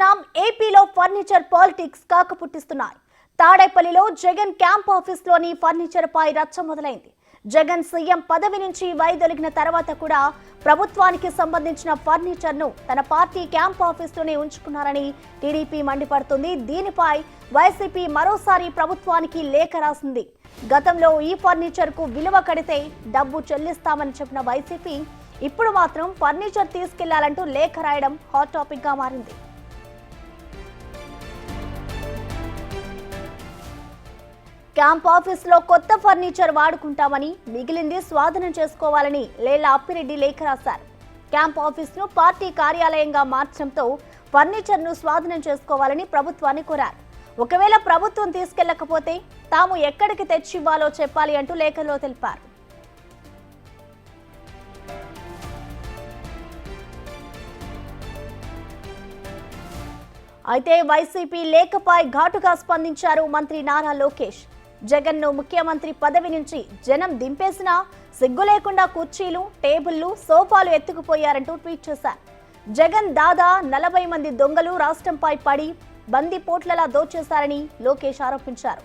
చూస్తున్నాం. ఏపీలో furniture politics కాకపుట్టిస్తున్నాయి. తాడేపల్లిలో జగన్ క్యాంప్ ఆఫీస్లోని ఫర్నిచర్ పై రచ్చ మొదలైంది. జగన్ సీఎం పదవి నుంచి వైదొలిగిన తర్వాత కూడా ప్రభుత్వానికి సంబంధించిన ఫర్నిచర్ ను తన పార్టీ క్యాంప్ ఆఫీస్లోనే ఉంచుకున్నారని టీడీపీ మండిపడుతుంది. దీనిపై వైసీపీ మరోసారి ప్రభుత్వానికి లేఖ రాసింది. గతంలో ఈ ఫర్నిచర్ కు విలువ కడితే డబ్బు చెల్లిస్తామని చెప్పిన వైసీపీ ఇప్పుడు మాత్రం ఫర్నిచర్ తీసుకెళ్లాలంటూ లేఖ రాయడం హాట్ టాపిక్ గా మారింది. క్యాంప్ ఆఫీస్ లో కొత్త ఫర్నిచర్ వాడుకుంటామని, మిగిలింది స్వాధీనం చేసుకోవాలని లేళ్ల అప్పిరెడ్డి లేఖ రాశారు. క్యాంప్ ఆఫీస్ ను పార్టీ కార్యాలయంగా మార్చడంతో ఫర్నిచర్ ను స్వాధీనం చేసుకోవాలని ప్రభుత్వాన్ని కోరారు. ఒకవేళ ప్రభుత్వం తీసుకెళ్లకపోతే తాము ఎక్కడికి తెచ్చివ్వాలో చెప్పాలి అంటూ లేఖలో తెలిపారు. అయితే వైసీపీ లేఖపై ఘాటుగా స్పందించారు మంత్రి నారా లోకేష్. జగన్ ను ముఖ్యమంత్రి పదవి నుంచి జనం దింపేసినా సిగ్గు లేకుండా కుర్చీలు, టేబుళ్లు, సోఫాలు ఎత్తుకుపోయారంటూ ట్వీట్ చేశారు. జగన్ దాదా 40 మంది దొంగలు రాష్ట్రంపై పడి బందిపోట్లలా దోచేశారని లోకేష్ ఆరోపించారు.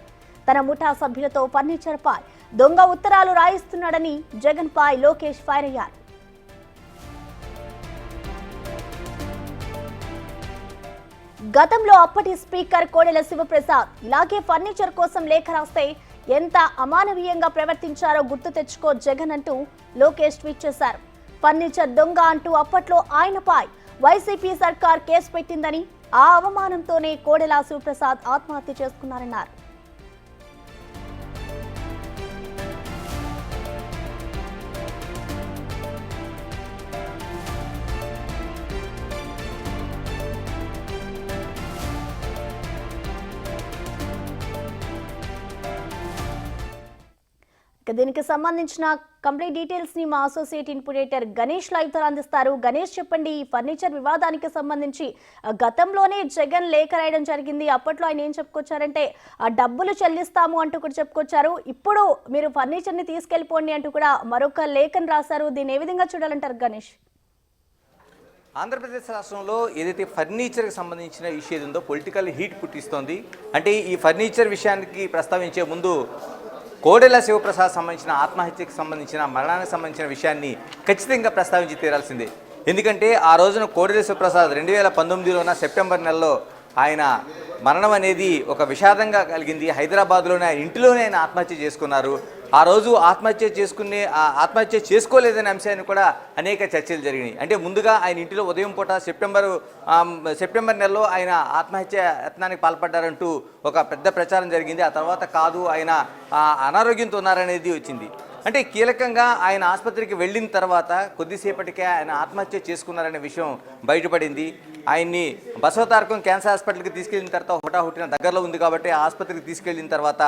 తన ముఠా సభ్యులతో ఫర్నిచర్ పై దొంగ ఉత్తరాలు రాయిస్తున్నాడని జగన్ పై లోకేష్ ఫైర్ అయ్యారు. గతంలో అప్పటి స్పీకర్ కోడెల శివప్రసాద్ ఇలాగే ఫర్నిచర్ కోసం లేఖ రాస్తే ఎంత అమానవీయంగా ప్రవర్తించారో గుర్తు తెచ్చుకో జగన్ అంటూ లోకేష్ ట్వీట్ చేశారు. ఫర్నిచర్ దొంగ అంటూ అప్పట్లో ఆయనపై వైసీపీ సర్కార్ కేసు పెట్టిందని, ఆ అవమానంతోనే కోడెల శివప్రసాద్ ఆత్మహత్య చేసుకున్నారన్నారు. దీనికి సంబంధించిన కంప్లీట్ డీటెయిల్స్ ని మా అసోసియేట్ ఇన్పుడేటర్ గణేష్ లైవ్ తో అందిస్తారు. గణేష్, చెప్పండి, ఈ ఫర్నిచర్ వివాదానికి సంబంధించి గతంలోనే జగన్ లేఖ రాయడం జరిగింది. అప్పట్లో ఆయన ఏం చెప్పుకొచ్చారంటే డబ్బులు చెల్లిస్తాము అంటూ కూడా చెప్పుకొచ్చారు. ఇప్పుడు మీరు ఫర్నిచర్ ని తీసుకెళ్లిపోండి అంటూ కూడా మరొక లేఖను రాశారు. దీన్ని ఏ విధంగా చూడాలంటారు గణేష్? ఆంధ్రప్రదేశ్ రాష్ట్రంలో ఏదైతే ఫర్నిచర్కి సంబంధించిన ఇష్యూ ఏదో పొలిటికల్ హీట్ పుట్టిస్తోంది. అంటే ఈ ఫర్నిచర్ విషయానికి ప్రస్తావించే ముందు కోడెల శివప్రసాద్ సంబంధించిన ఆత్మహత్యకు సంబంధించిన మరణానికి సంబంధించిన విషయాన్ని ఖచ్చితంగా ప్రస్తావించి తీరాల్సిందే. ఎందుకంటే ఆ రోజున కోడెల శివప్రసాద్ 2019లోన సెప్టెంబర్ నెలలో ఆయన మరణం అనేది ఒక విషాదంగా కలిగింది. హైదరాబాద్లోనే ఆయన ఇంటిలోనే ఆయన ఆత్మహత్య చేసుకున్నారు. ఆ రోజు ఆత్మహత్య చేసుకోలేదనే అంశాన్ని కూడా అనేక చర్చలు జరిగినాయి. అంటే ముందుగా ఆయన ఇంటిలో ఉదయం పూట సెప్టెంబర్ నెలలో ఆయన ఆత్మహత్య యత్నానికి పాల్పడ్డారంటూ ఒక పెద్ద ప్రచారం జరిగింది. ఆ తర్వాత కాదు, ఆయన అనారోగ్యంతో ఉన్నారనేది వచ్చింది. అంటే కీలకంగా ఆయన ఆసుపత్రికి వెళ్ళిన తర్వాత కొద్దిసేపటికే ఆయన ఆత్మహత్య చేసుకున్నారనే విషయం బయటపడింది. ఆయన్ని బసవతారకం క్యాన్సర్ హాస్పిటల్కి తీసుకెళ్లిన తర్వాత హుటాహుటిన దగ్గరలో ఉంది కాబట్టి ఆసుపత్రికి తీసుకెళ్లిన తర్వాత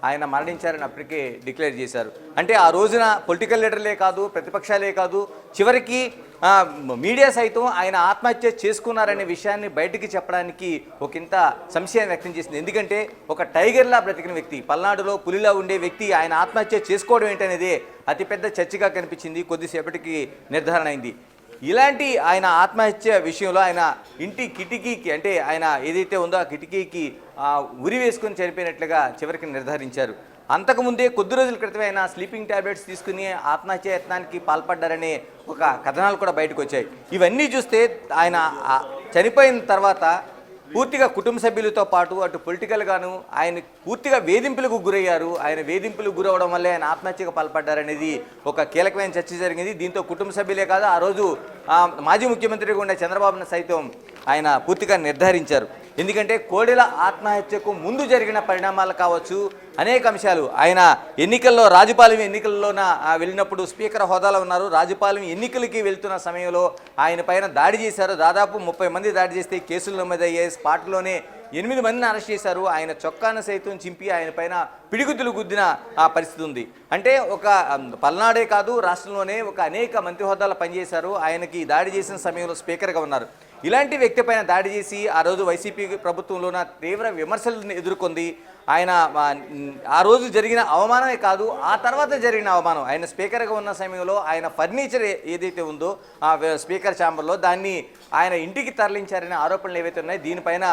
ఆయన మరణించారని అప్పటికే డిక్లేర్ చేశారు. అంటే ఆ రోజున పొలిటికల్ లీడర్లే కాదు, ప్రతిపక్షాలే కాదు, చివరికి మీడియా సైతం ఆయన ఆత్మహత్య చేసుకున్నారనే విషయాన్ని బయటికి చెప్పడానికి ఒకంత సంశయాన్ని వ్యక్తం చేసింది. ఎందుకంటే ఒక టైగర్లా బ్రతికిన వ్యక్తి, పల్నాడులో పులిలా ఉండే వ్యక్తి ఆయన ఆత్మహత్య చేసుకోవడం ఏంటనేదే అతిపెద్ద చర్చగా కనిపించింది. కొద్దిసేపటికి నిర్ధారణ అయింది. ఇలాంటి ఆయన ఆత్మహత్య విషయంలో ఆయన ఇంటి కిటికీకి, అంటే ఆయన ఏదైతే ఉందో ఆ కిటికీకి ఉరి వేసుకొని చనిపోయినట్లుగా చివరికి నిర్ధారించారు. అంతకుముందే కొద్ది రోజుల క్రితమే ఆయన స్లీపింగ్ ట్యాబ్లెట్స్ తీసుకుని ఆత్మహత్య యత్నానికి పాల్పడ్డారనే ఒక కథనాలు కూడా బయటకు వచ్చాయి. ఇవన్నీ చూస్తే ఆయన చనిపోయిన తర్వాత పూర్తిగా కుటుంబ సభ్యులతో పాటు అటు పొలిటికల్గాను ఆయన పూర్తిగా వేధింపులకు గురయ్యారు. ఆయన వేధింపులకు గురవడం వల్లే ఆయన ఆత్మహత్యకు పాల్పడ్డారనేది ఒక కీలకమైన చర్చ జరిగింది. దీంతో కుటుంబ సభ్యులే కాదు, ఆ రోజు మాజీ ముఖ్యమంత్రిగా ఉండే చంద్రబాబును సైతం ఆయన పూర్తిగా నిర్ధారించారు. ఎందుకంటే కోడెల ఆత్మహత్యకు ముందు జరిగిన పరిణామాలు కావచ్చు, అనేక అంశాలు. ఆయన ఎన్నికల్లో రాజుపాలెం ఎన్నికల్లోన వెళ్ళినప్పుడు స్పీకర్ హోదాలో ఉన్నారు. రాజుపాలెం ఎన్నికలకి వెళ్తున్న సమయంలో ఆయన పైన దాడి చేశారు. దాదాపు 30 మంది దాడి చేస్తే కేసులు నమోదయ్యాయి. స్పాట్లోనే 8 మందిని అరెస్ట్ చేశారు. ఆయన చొక్కాను సైతం చింపి ఆయన పైన పిడిగుద్దులు గుద్దిన పరిస్థితి ఉంది. అంటే ఒక పల్నాడే కాదు, రాష్ట్రంలోనే ఒక అనేక మంత్రి హోదాలో పనిచేశారు. ఆయనకి దాడి చేసిన సమయంలో స్పీకర్గా ఉన్నారు. ఇలాంటి వ్యక్తి పైన దాడి చేసి ఆ రోజు వైసీపీ ప్రభుత్వంలోన తీవ్ర విమర్శలను ఎదుర్కొంది. ఆయన ఆ రోజు జరిగిన అవమానమే కాదు, ఆ తర్వాత జరిగిన అవమానం, ఆయన స్పీకర్గా ఉన్న సమయంలో ఆయన ఫర్నిచర్ ఏదైతే ఉందో ఆ స్పీకర్ ఛాంబర్లో దాన్ని ఆయన ఇంటికి తరలించారనే ఆరోపణలు ఏవైతే ఉన్నాయో దీనిపైన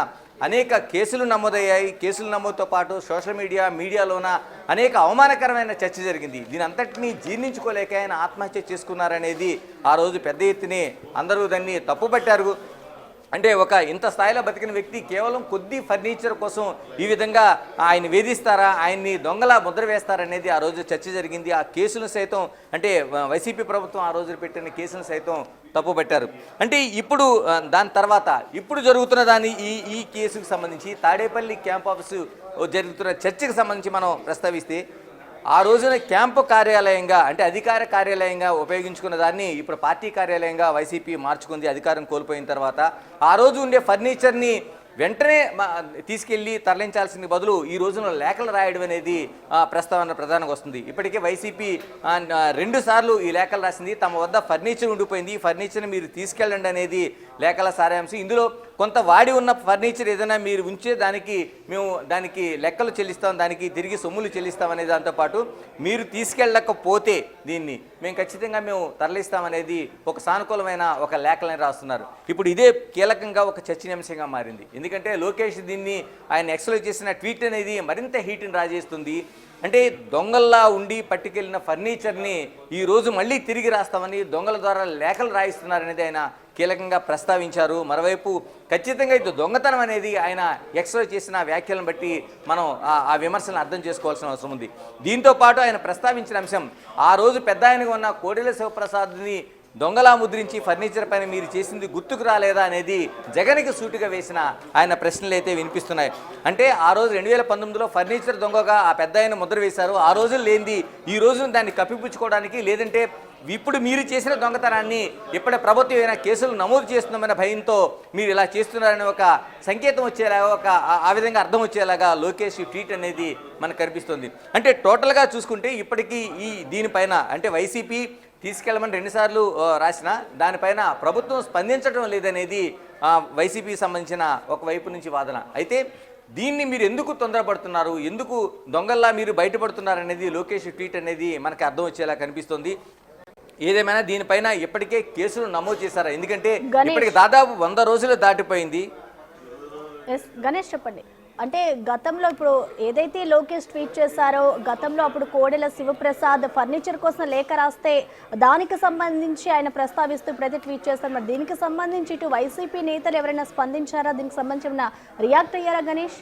అనేక కేసులు నమోదయ్యాయి. కేసులు నమోదుతో పాటు సోషల్ మీడియాలోన అనేక అవమానకరమైన చర్చ జరిగింది. దీని అంతటినీ జీర్ణించుకోలేక ఆయన ఆత్మహత్య చేసుకున్నారనేది ఆ రోజు పెద్ద ఎత్తునే అందరూ దాన్ని తప్పుపట్టారు. అంటే ఒక ఇంత స్థాయిలో బతికిన వ్యక్తి కేవలం కొద్ది ఫర్నిచర్ కోసం ఈ విధంగా ఆయన వేధిస్తారా, ఆయన్ని దొంగలా ముద్ర వేస్తారనేది ఆ రోజు చర్చ జరిగింది. ఆ కేసును సైతం అంటే వైసీపీ ప్రభుత్వం ఆ రోజు పెట్టిన కేసును సైతం తప్పుపట్టారు. అంటే ఇప్పుడు దాని తర్వాత ఇప్పుడు జరుగుతున్న దాని ఈ కేసుకు సంబంధించి తాడేపల్లి క్యాంప్ ఆఫీసు జరుగుతున్న చర్చకు సంబంధించి మనం ప్రస్తావిస్తే ఆ రోజున క్యాంపు కార్యాలయంగా అంటే అధికార కార్యాలయంగా ఉపయోగించుకున్న దాన్ని ఇప్పుడు పార్టీ కార్యాలయంగా వైసీపీ మార్చుకుంది అధికారం కోల్పోయిన తర్వాత. ఆ రోజు ఉండే ఫర్నిచర్ని వెంటనే తీసుకెళ్లి తరలించాల్సిన బదులు ఈ రోజున లేఖలు రాయడం అనేది ప్రస్తావన ప్రధానంగా వస్తుంది. ఇప్పటికే వైసీపీ 2 సార్లు ఈ లేఖలు రాసింది. తమ వద్ద ఫర్నిచర్ ఉండిపోయింది, ఈ ఫర్నిచర్ని మీరు తీసుకెళ్ళండి అనేది లేఖల సారాంశం. ఇందులో కొంత వాడి ఉన్న ఫర్నిచర్ ఏదైనా మీరు ఉంచే మేము దానికి లెక్కలు చెల్లిస్తాం, దానికి తిరిగి సొమ్ములు చెల్లిస్తాం అనే దాంతోపాటు మీరు తీసుకెళ్ళకపోతే దీన్ని ఖచ్చితంగా మేము తరలిస్తామనేది ఒక సానుకూలమైన ఒక లేఖలని రాస్తున్నారు. ఇప్పుడు ఇదే కీలకంగా ఒక చర్చనీయాంశంగా మారింది. ఎందుకంటే లోకేష్ దీన్ని ఆయన ఎక్స్లో చేసిన ట్వీట్ అనేది మరింత హీట్ని రాజేస్తుంది. అంటే దొంగల్లా ఉండి పట్టుకెళ్ళిన ఫర్నిచర్ని ఈరోజు మళ్ళీ తిరిగి రాస్తామని దొంగల ద్వారా లేఖలు రాయిస్తున్నారనేది ఆయన కీలకంగా ప్రస్తావించారు. మరోవైపు ఖచ్చితంగా ఇది దొంగతనం అనేది ఆయన ఎక్స్లో చేసిన వ్యాఖ్యలను బట్టి మనం ఆ విమర్శలను అర్థం చేసుకోవాల్సిన అవసరం ఉంది. దీంతో పాటు ఆయన ప్రస్తావించిన అంశం ఆ రోజు పెద్ద ఆయనగా ఉన్న కోడెల శివప్రసాద్ని దొంగలా ముద్రించి ఫర్నిచర్ పైన మీరు చేసింది గుర్తుకు రాలేదా అనేది జగన్కి సూటిగా వేసిన ఆయన ప్రశ్నలు అయితే వినిపిస్తున్నాయి. అంటే ఆ రోజు 2019లో ఫర్నిచర్ దొంగగా ఆ పెద్ద ఆయన ముద్ర వేశారు. ఆ రోజులు లేనిది ఈ రోజున దాన్ని కప్పిపుచ్చుకోవడానికి లేదంటే ఇప్పుడు మీరు చేసిన దొంగతనాన్ని ఇప్పటి ప్రభుత్వం ఏమైనా కేసులు నమోదు చేస్తున్నామన్న భయంతో మీరు ఇలా చేస్తున్నారనే ఒక సంకేతం వచ్చేలాగా ఆ విధంగా అర్థం వచ్చేలాగా లోకేష్ ట్వీట్ అనేది మనకు కనిపిస్తుంది. అంటే టోటల్గా చూసుకుంటే ఇప్పటికీ దీనిపైన అంటే వైసీపీ తీసుకెళ్ళమని 2 సార్లు రాసిన దానిపైన ప్రభుత్వం స్పందించడం లేదనేది వైసీపీకి సంబంధించిన ఒక వైపు నుంచి వాదన. అయితే దీన్ని మీరు ఎందుకు తొందరపడుతున్నారు, ఎందుకు దొంగల్లా మీరు బయటపడుతున్నారనేది లోకేష్ ట్వీట్ అనేది మనకు అర్థం వచ్చేలా కనిపిస్తుంది. ఏదేమైనా దీనిపైన ఇప్పటికే కేసులు నమోదు చేశారా? ఎందుకంటే ఇప్పటికి దాదాపు 100 రోజులు దాటిపోయింది. గణేష్ చెప్పండి. అంటే గతంలో ఇప్పుడు ఏదైతే లోకేష్ ట్వీట్ చేశారో గతంలో అప్పుడు కోడెల శివప్రసాద్ ఫర్నిచర్ కోసం లేఖ రాస్తే దానికి సంబంధించి ఆయన ప్రస్తావిస్తూ ప్రతి ట్వీట్ చేస్తారు. మరి దీనికి సంబంధించి ఇటు వైసీపీ నేతలు ఎవరైనా స్పందించారా, దీనికి సంబంధించిన రియాక్ట్ అయ్యారా గణేష్?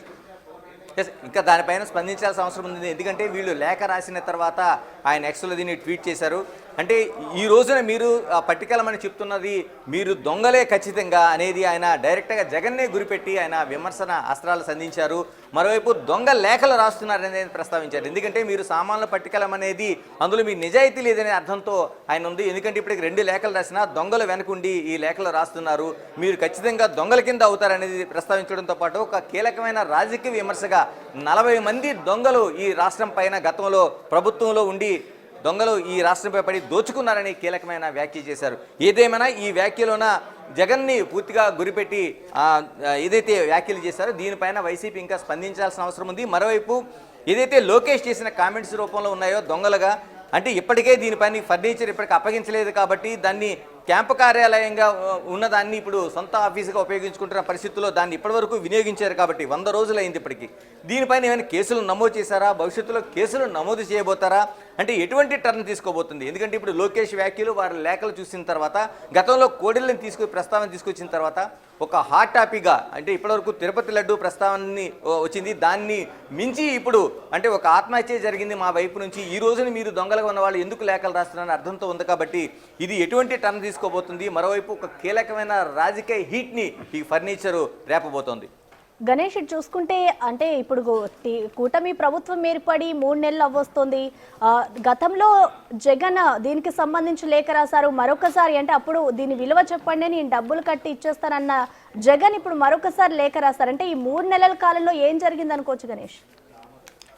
ఇంకా దానిపైన స్పందించాల్సిన అవసరం ఉంది. ఎందుకంటే వీళ్ళు లేఖ రాసిన తర్వాత ఆయన ఎక్స్లో దీన్ని ట్వీట్ చేశారు. అంటే ఈ రోజున మీరు పట్టుకెళ్ళమని చెప్తున్నది మీరు దొంగలే ఖచ్చితంగా అనేది ఆయన డైరెక్ట్గా జగన్నే గురిపెట్టి ఆయన విమర్శన అస్త్రాలు సంధించారు. మరోవైపు దొంగ లేఖలు రాస్తున్నారనేది ప్రస్తావించారు. ఎందుకంటే మీరు సామాన్లు పట్టుకెళ్ళమనేది అందులో మీ నిజాయితీ లేదనే అర్థంతో ఆయన ఉంది. ఎందుకంటే ఇప్పటికి 2 లేఖలు రాసినా దొంగలు వెనకుండి ఈ లేఖలు రాస్తున్నారు, మీరు ఖచ్చితంగా దొంగల కింద అవుతారనేది ప్రస్తావించడంతో పాటు ఒక కీలకమైన రాజకీయ విమర్శగా 40 మంది దొంగలు ఈ రాష్ట్రం పైన గతంలో ప్రభుత్వంలో ఉండి దొంగలు ఈ రాష్ట్రంపై పడి దోచుకున్నారని కీలకమైన వ్యాఖ్య చేశారు. ఏదేమైనా ఈ వ్యాఖ్యలోన జగన్ని పూర్తిగా గురిపెట్టి ఏదైతే వ్యాఖ్యలు చేశారో దీనిపైన వైసీపీ ఇంకా స్పందించాల్సిన అవసరం ఉంది. మరోవైపు ఏదైతే లోకేష్ చేసిన కామెంట్స్ రూపంలో ఉన్నాయో దొంగలుగా, అంటే ఇప్పటికే దీనిపైన ఫర్నిచర్ ఇప్పటికి అప్పగించలేదు కాబట్టి దాన్ని క్యాంపు కార్యాలయంగా ఉన్నదాన్ని ఇప్పుడు సొంత ఆఫీసుగా ఉపయోగించుకుంటున్న పరిస్థితుల్లో దాన్ని ఇప్పటివరకు వినియోగించారు కాబట్టి 100 రోజులు అయింది. ఇప్పటికీ దీనిపైన ఏమైనా కేసులు నమోదు చేశారా, భవిష్యత్తులో కేసులు నమోదు చేయబోతారా, అంటే ఎటువంటి టర్న్ తీసుకోబోతుంది? ఎందుకంటే ఇప్పుడు లోకేష్ వ్యాఖ్యలు వారి లేఖలు చూసిన తర్వాత గతంలో కోడెలను ప్రస్తావన తీసుకొచ్చిన తర్వాత ఒక హాట్ టాపిక్గా అంటే ఇప్పటివరకు తిరుపతి లడ్డు ప్రస్తావనని వచ్చింది. దాన్ని మించి ఇప్పుడు అంటే ఒక ఆత్మహత్య జరిగింది మా వైపు నుంచి, ఈ రోజున మీరు దొంగలుగా ఉన్న వాళ్ళు ఎందుకు లేఖలు రాస్తున్నారని అర్థంతో ఉంది కాబట్టి ఇది ఎటువంటి టర్న్ తీసుకోబోతుంది? మరోవైపు ఒక కీలకమైన రాజకీయ హీట్ని ఈ ఫర్నిచరు రేపబోతోంది. గణేష్ చూసుకుంటే అంటే ఇప్పుడు కూటమి ప్రభుత్వం ఏర్పడి 3 నెలలు అవ్వొస్తుంది. గతంలో జగన్ దీనికి సంబంధించి లేఖ రాశారు. మరొకసారి అంటే అప్పుడు దీని విలువ చెప్పండి నేను డబ్బులు కట్టి ఇచ్చేస్తానన్న జగన్ ఇప్పుడు మరొకసారి లేఖ రాశారు. అంటే ఈ 3 నెలల కాలంలో ఏం జరిగింది అనుకోవచ్చు గణేష్?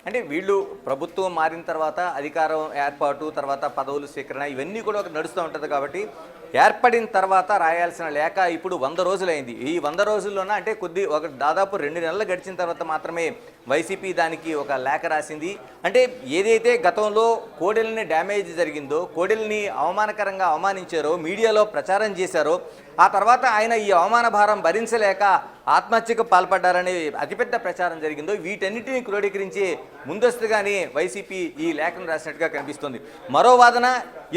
అంటే వీళ్ళు ప్రభుత్వం మారిన తర్వాత అధికారం ఏర్పాటు తర్వాత పదవులు స్వీకరణ ఇవన్నీ కూడా నడుస్తూ ఉంటుంది కాబట్టి ఏర్పడిన తర్వాత రాయాల్సిన లేఖ ఇప్పుడు 100 రోజులైంది. ఈ 100 రోజుల్లోన అంటే దాదాపు 2 నెలలు గడిచిన తర్వాత మాత్రమే వైసీపీ దానికి ఒక లేఖ రాసింది. అంటే ఏదైతే గతంలో కోడెల్ని డ్యామేజ్ జరిగిందో, కోడెల్ని అవమానకరంగా అవమానించారో, మీడియాలో ప్రచారం చేశారో, ఆ తర్వాత ఆయన ఈ అవమాన భారం భరించలేక ఆత్మహత్యకు పాల్పడ్డారనే అతిపెద్ద ప్రచారం జరిగిందో, వీటన్నిటిని క్రోడీకరించి ముందస్తుగానే వైసీపీ ఈ లేఖను రాసినట్టుగా కనిపిస్తుంది. మరో వాదన,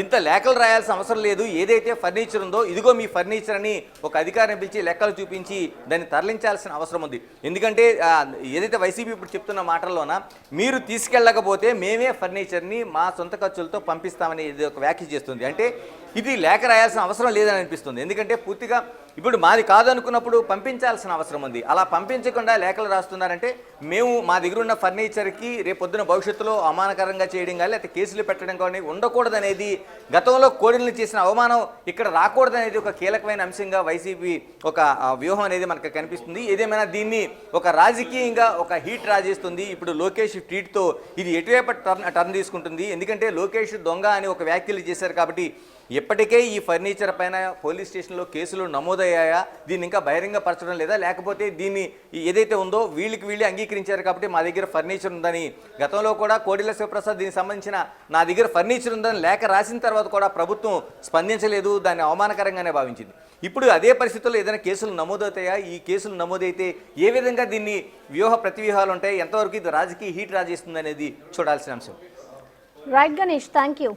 ఇంత లేఖలు రాయాల్సిన అవసరం లేదు, ఏదైతే ఫర్నిచర్ ఉందో ఇదిగో మీ ఫర్నిచర్ అని ఒక అధికారిని పిలిచి లెక్కలు చూపించి దాన్ని తరలించాల్సిన అవసరం ఉంది. ఎందుకంటే ఏదైతే వైసీపీ ఇప్పుడు చెప్తున్న మాటల్లోన మీరు తీసుకెళ్ళకపోతే మేమే ఫర్నిచర్ని మా సొంత ఖర్చులతో పంపిస్తామని ఇది ఒక వ్యాఖ్య చేస్తుంది. అంటే ఇది లేఖ రాయాల్సిన అవసరం లేదని అనిపిస్తుంది. ఎందుకంటే పూర్తిగా ఇప్పుడు మాది కాదనుకున్నప్పుడు పంపించాల్సిన అవసరం ఉంది. అలా పంపించకుండా లేఖలు రాస్తున్నారంటే మేము మా దగ్గర ఉన్న ఫర్నిచర్కి రేపొద్దున భవిష్యత్తులో అవమానకరంగా చేయడం కానీ లేకపోతే కేసులు పెట్టడం కానీ ఉండకూడదనేది, గతంలో కోడెలను చేసిన అవమానం ఇక్కడ రాకూడదనేది ఒక కీలకమైన అంశంగా వైసీపీ ఒక వ్యూహం అనేది మనకు కనిపిస్తుంది. ఏదేమైనా దీన్ని ఒక రాజకీయంగా ఒక హీట్ రాజేస్తుంది. ఇప్పుడు లోకేష్ ట్వీట్తో ఇది ఎటువైపు టర్న్ తీసుకుంటుంది. ఎందుకంటే లోకేష్ దొంగ అని ఒక వ్యాఖ్యలు చేశారు కాబట్టి ఇప్పటికే ఈ ఫర్నిచర్ పైన పోలీస్ స్టేషన్లో కేసులు నమోదయ్యాయా, దీన్ని ఇంకా బహిరంగపరచడం లేదా, లేకపోతే దీన్ని ఏదైతే ఉందో వీళ్ళే అంగీకరించారు కాబట్టి మా దగ్గర ఫర్నిచర్ ఉందని, గతంలో కూడా కోడెల శివప్రసాద్ దీనికి సంబంధించిన నా దగ్గర ఫర్నిచర్ ఉందని లేఖ రాసిన తర్వాత కూడా ప్రభుత్వం స్పందించలేదు, దాన్ని అవమానకరంగానే భావించింది. ఇప్పుడు అదే పరిస్థితుల్లో ఏదైనా కేసులు నమోదవుతాయా, ఈ కేసులు నమోదైతే ఏ విధంగా దీన్ని ప్రతివ్యూహాలు ఉంటాయి, ఎంతవరకు ఇది రాజకీయ హీట్ రాజేస్తుంది అనేది చూడాల్సిన అంశం. Right Ganesh, thank you.